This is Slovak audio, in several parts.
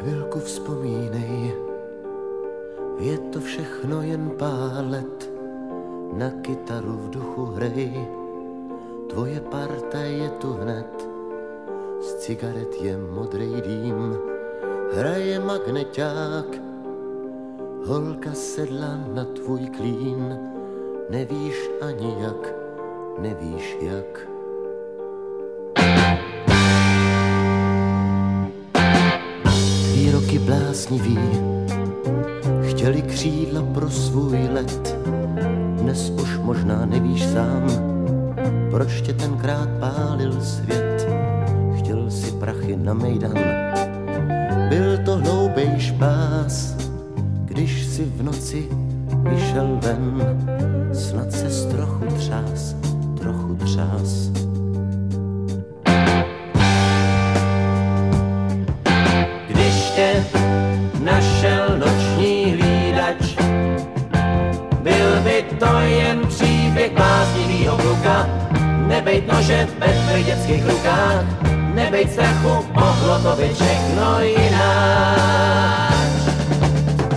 Chvilku vzpomínej, je to všechno jen pár let, na kytaru v duchu hrej, tvoje parta je tu hned, z cigaret je modrej dým, hraje magneťák, holka sedla na tvůj klín, nevíš ani jak, nevíš jak. Roky bláznivý chtěli křídla pro svůj let. Dnes už možná nevíš sám, proč tě tenkrát pálil svět. Chtěl si prachy na mejdan, byl to hloupej špás. Když si v noci vyšel ven, snad ses trochu třás, trochu třás. Našel noční hlídač, byl by to jen příběh bláznivýho kluka, nebejt nože ve tvých dětských rukách, nebejt strachu, mohlo to být všechno jinak.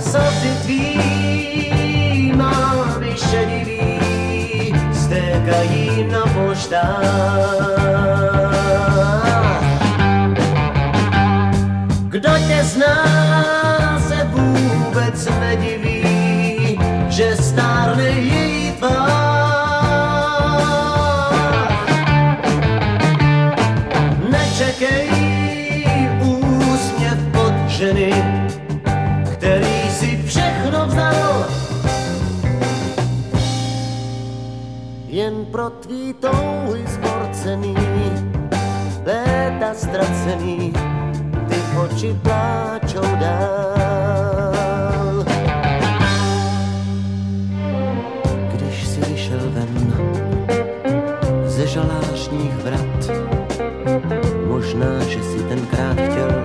Slzy tvý mámy šedivý stékají na poštách. Kdo tě zná, se vůbec nediví, že stárne její tvář. Nečekej úsměv od ženy, který si všechno vzdal, jen pro tvý touhy zborcený, léta ztracený, ty oči pláčou dál. Když si vyšel ven ze žalářních vrat, možná, že si tenkrát chtěl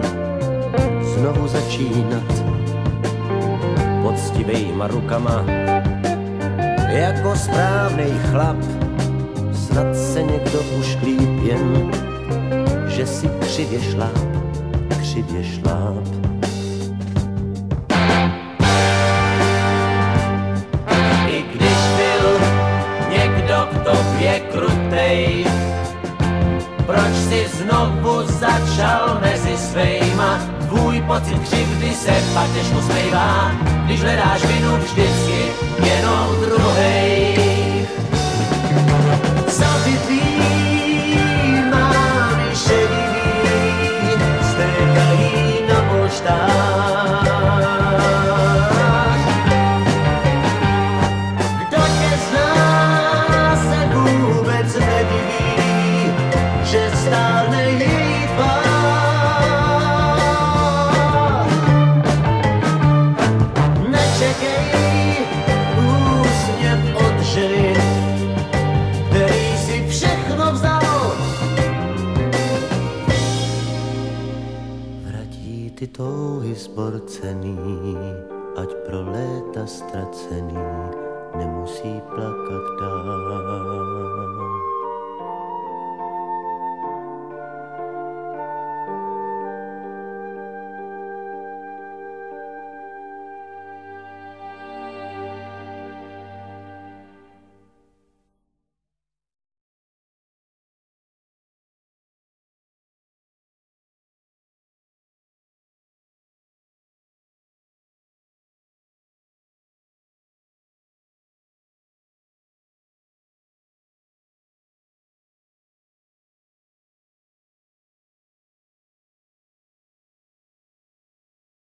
znovu začínat poctivejma rukama, jako správnej chlap. Snad se někdo ušklíp, jen že si křivě šláp, křivě šláp. I když byl někdo k tobě krutej, proč si znovu začal mezi svejma? Tvůj pocit křivdy se pak těžko smejvá, když hledáš vinu vždycky jenom druhej. Slzy tvý mámy šedivý stékají na poštách. Kdo tě zná, se vůbec nediví, že stárne její tvář. Nečekej úsměv od ženy, který si všechno vzal. Vratí ty touhy zborcený, ať pro léta ztracený nemusí plakat.